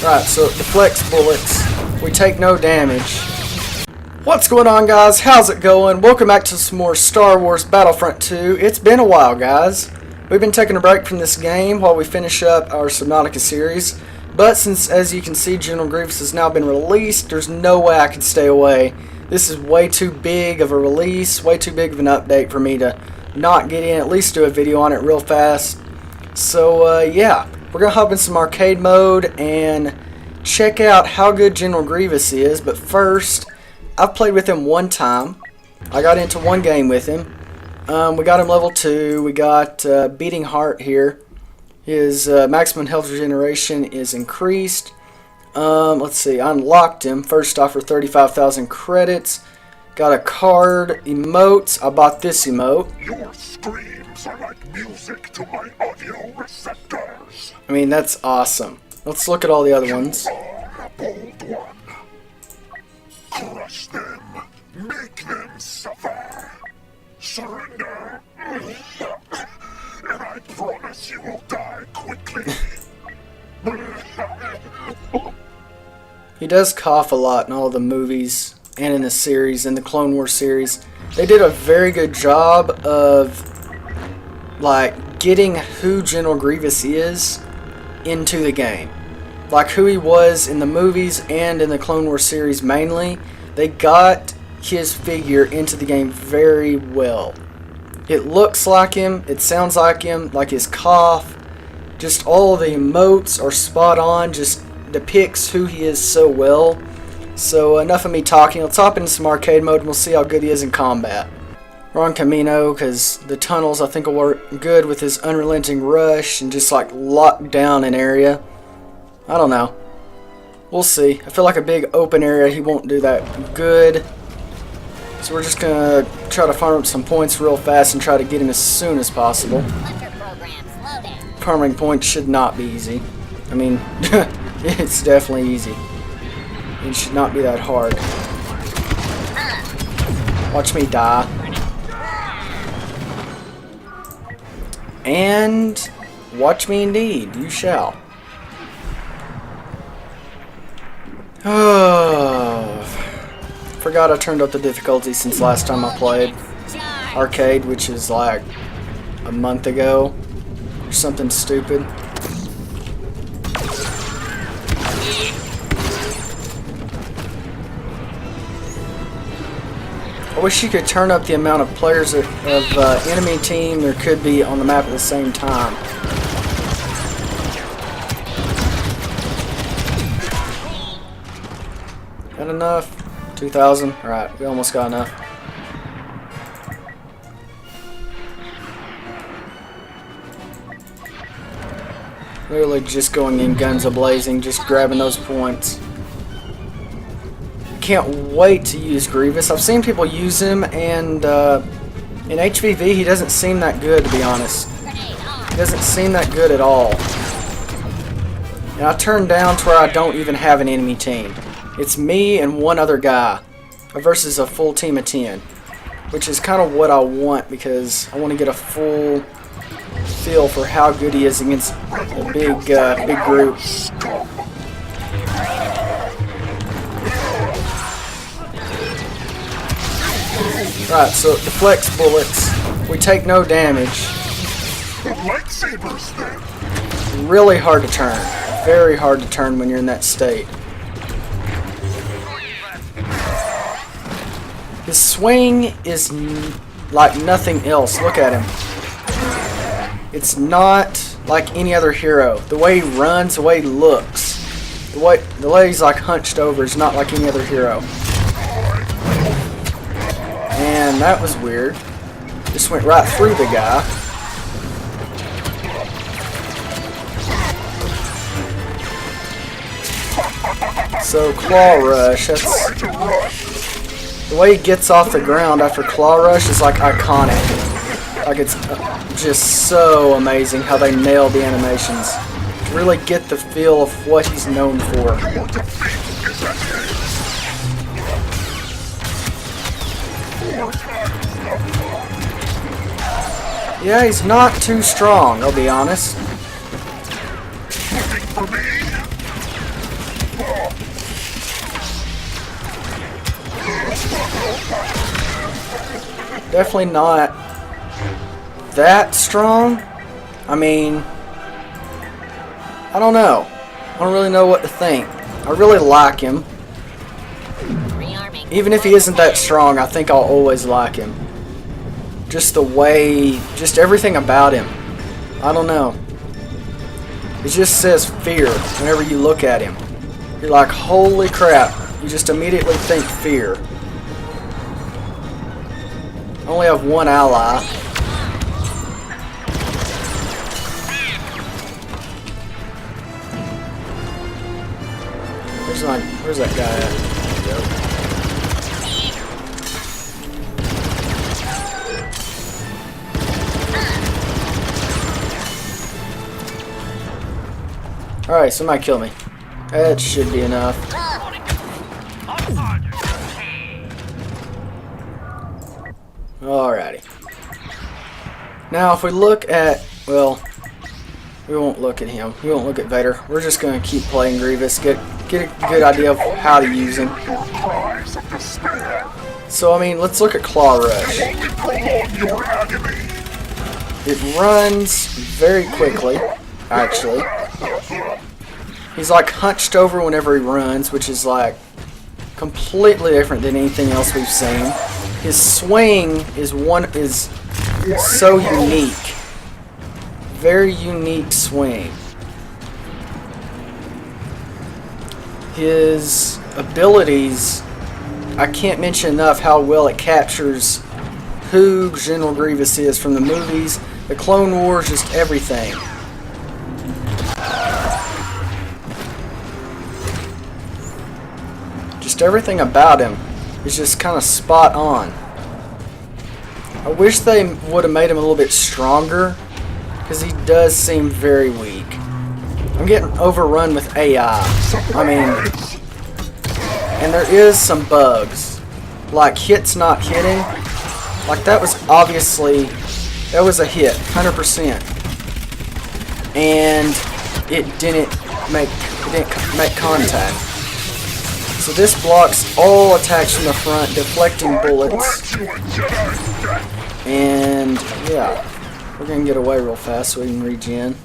Right, so it deflects bullets. We take no damage. What's going on, guys? How's it going? Welcome back to some more Star Wars Battlefront 2. It's been a while, guys. We've been taking a break from this game while we finish up our Subnautica series. But since, as you can see, General Grievous has now been released, there's no way I could stay away. This is way too big of a release, way too big of an update for me to not get in, at least do a video on it real fast. So, yeah. We're going to hop in some arcade mode and check out how good General Grievous is. But first, I've played with him one time. I got into one game with him. We got him level 2. We got Beating Heart here. His maximum health regeneration is increased. Let's see, I unlocked him first off for 35,000 credits. Got a card, emotes. I bought this emote. Your screams are like music to my audio receptors. I mean, that's awesome. Let's look at all the other ones. You are a bold one. Crush them. Make them suffer. Surrender. And I promise you will die quickly. He does cough a lot in all of the movies and in the series, in the Clone Wars series. They did a very good job of like getting who General Grievous is into the game. Like who he was in the movies and in the Clone Wars series mainly. They got his figure into the game very well. It looks like him, it sounds like him, like his cough. Just all of the emotes are spot on, just depicts who he is so well. So enough of me talking, let's hop into some arcade mode and we'll see how good he is in combat. We're on Camino because the tunnels I think will work good with his unrelenting rush and just like lock down an area. I don't know. We'll see. I feel like a big open area he won't do that good. So we're just going to try to farm up some points real fast and try to get him as soon as possible. Farming points should not be easy. I mean, it's definitely easy. It should not be that hard. Watch me die. And watch me indeed. You shall. Oh, forgot I turned up the difficulty since last time I played arcade, which is like a month ago or something stupid. I wish you could turn up the amount of players of enemy team there could be on the map at the same time. Got enough? 2,000? Alright, we almost got enough. Literally just going in guns a-blazing, just grabbing those points. Can't wait to use Grievous. I've seen people use him, and in HVV he doesn't seem that good, to be honest. He doesn't seem that good at all. And I turned down to where I don't even have an enemy team. It's me and one other guy versus a full team of 10, which is kind of what I want because I want to get a full feel for how good he is against a big group. Right, so it deflects bullets. We take no damage. Lightsabers, then. Really hard to turn. Very hard to turn when you're in that state. His swing is like nothing else. Look at him. It's not like any other hero. The way he runs, the way he looks, the way he's like hunched over is not like any other hero. And that was weird. Just went right through the guy. So Claw Rush, that's the way he gets off the ground after Claw Rush is like iconic. Like it's just so amazing how they nailed the animations. To really get the feel of what he's known for. Yeah, he's not too strong, I'll be honest. definitely not that strong. I mean, I don't know. I don't really know what to think. I really like him. Even if he isn't that strong, I think I'll always like him. Just the way, just everything about him. I don't know. It just says fear whenever you look at him. You're like, holy crap. You just immediately think fear. I only have one ally. Where's that guy at? There we go. Alright, somebody kill me. That should be enough. Alrighty. Now if we look at, well, we won't look at him. We won't look at Vader. We're just going to keep playing Grievous, get a good idea of how to use him. So, I mean, let's look at Claw Rush. It runs very quickly, actually. He's like hunched over whenever he runs, which is like completely different than anything else we've seen. His swing is so unique. Very unique swing. His abilities, I can't mention enough how well it captures who General Grievous is from the movies, the Clone Wars, just everything. Just everything about him is just kind of spot on. I wish they would have made him a little bit stronger, because he does seem very weak. I'm getting overrun with AI. I mean, and there is some bugs. Like hits not hitting. Like that was obviously, that was a hit, 100%. And it didn't make contact. So this blocks all attacks from the front, deflecting bullets. And yeah, we're gonna get away real fast so we can regen.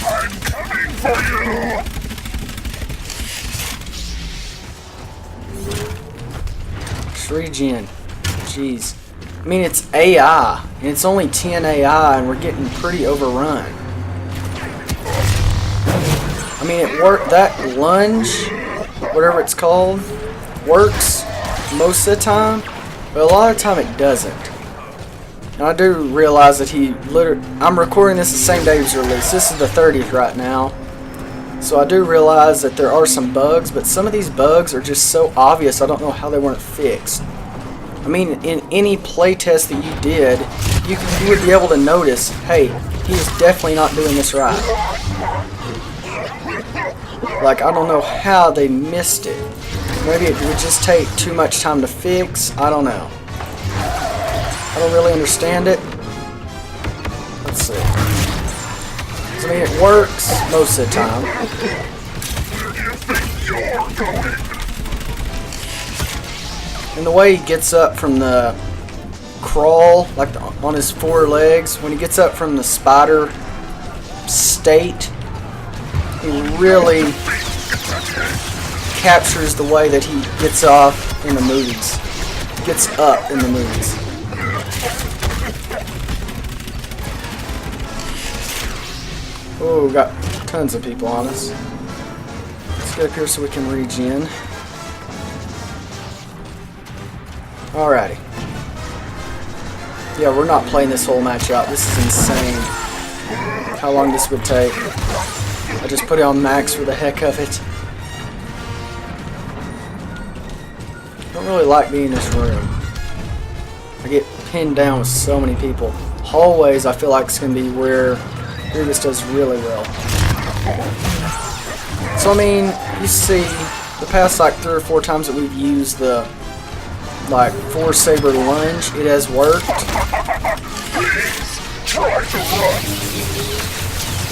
I'm coming for you! Just regen. Jeez. I mean, it's AI, and it's only 10 AI, and we're getting pretty overrun. I mean, it worked. That lunge, whatever it's called, works most of the time, but a lot of the time it doesn't. And I do realize that I'm recording this the same day as release. This is the 30th right now. So I do realize that there are some bugs, but some of these bugs are just so obvious I don't know how they weren't fixed. I mean, in any playtest that you did, you would be able to notice, hey, he's definitely not doing this right. Like, I don't know how they missed it. Maybe it would just take too much time to fix. I don't know. I don't really understand it. Let's see. I mean, it works most of the time. And the way he gets up from the crawl, like on his 4 legs, when he gets up from the spider state, he really captures the way that he gets off in the movies. Gets up in the movies. Oh, we got tons of people on us. Let's get up here so we can regen. Alrighty. Yeah, we're not playing this whole match out. This is insane. How long this would take. I just put it on max for the heck of it. I don't really like being in this room. I get pinned down with so many people. Hallways, I feel like it's going to be where Grievous does really well. So, I mean, you see, the past like 3 or 4 times that we've used the like 4-saber lunge, it has worked.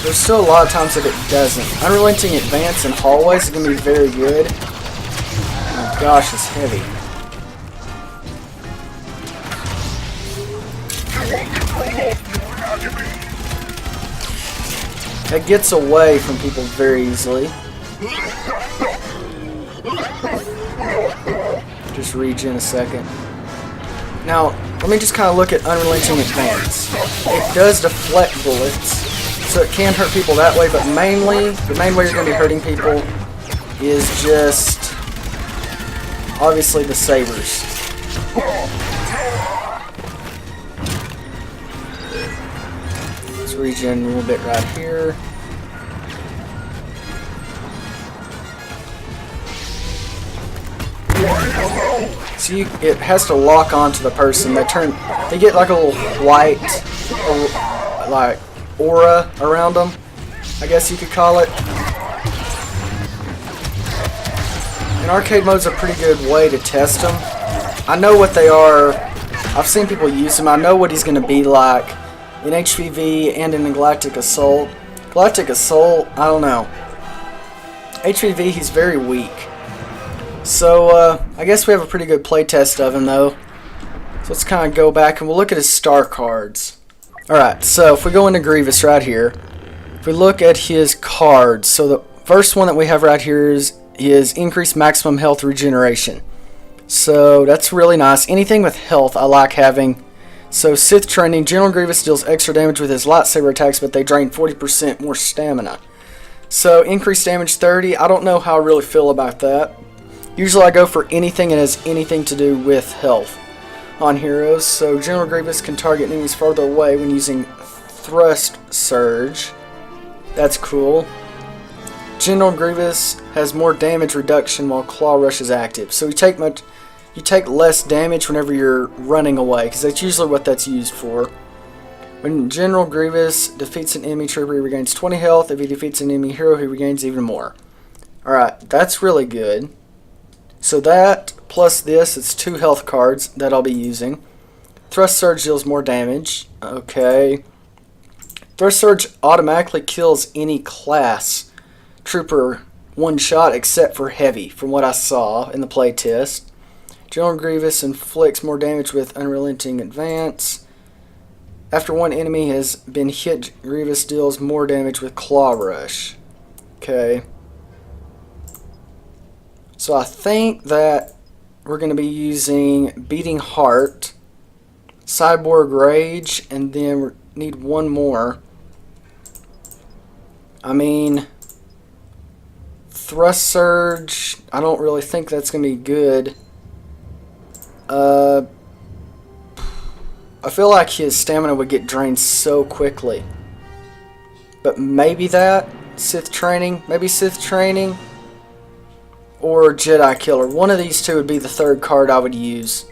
There's still a lot of times that it doesn't. Unrelenting advance in hallways is going to be very good. Oh my gosh, it's heavy. It gets away from people very easily. Just regen a second. Now, let me just kind of look at Unrelenting Advance. It does deflect bullets, so it can hurt people that way, but mainly, the main way you're going to be hurting people is just, obviously, the sabers. Let's regen a little bit right here. See, it has to lock onto the person. They get like a little white, like aura around them, I guess you could call it. And arcade mode's a pretty good way to test them. I know what they are. I've seen people use them. I know what he's going to be like in HVV and in the Galactic Assault. Galactic Assault, I don't know. HVV, he's very weak. So, I guess we have a pretty good playtest of him, though. So let's kind of go back and we'll look at his star cards. Alright, so if we go into Grievous right here, if we look at his cards, so the first one that we have right here is increased maximum health regeneration. So that's really nice. Anything with health I like having. So Sith Training, General Grievous deals extra damage with his lightsaber attacks, but they drain 40% more stamina. So increased damage 30, I don't know how I really feel about that. Usually I go for anything that has anything to do with health on heroes. So General Grievous can target enemies farther away when using Thrust Surge. That's cool. General Grievous has more damage reduction while Claw Rush is active. So you take less damage whenever you're running away, because that's usually what that's used for. When General Grievous defeats an enemy trooper, he regains 20 health. If he defeats an enemy hero, he regains even more. Alright, that's really good. So that, plus this, it's 2 health cards that I'll be using. Thrust Surge deals more damage. Okay. Thrust Surge automatically kills any class trooper one shot except for heavy, from what I saw in the playtest. General Grievous inflicts more damage with Unrelenting Advance. After one enemy has been hit, Grievous deals more damage with Claw Rush. Okay. So I think that we're going to be using Beating Heart, Cyborg Rage, and then we need one more. I mean, Thrust Surge, I don't really think that's going to be good. I feel like his stamina would get drained so quickly. But maybe that, Sith Training, or Jedi Killer. One of these two would be the third card I would use.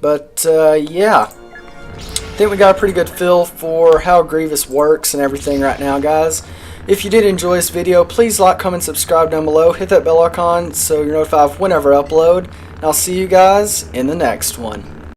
But, yeah. I think we got a pretty good feel for how Grievous works and everything right now, guys. If you did enjoy this video, please like, comment, subscribe down below. Hit that bell icon so you're notified whenever I upload. And I'll see you guys in the next one.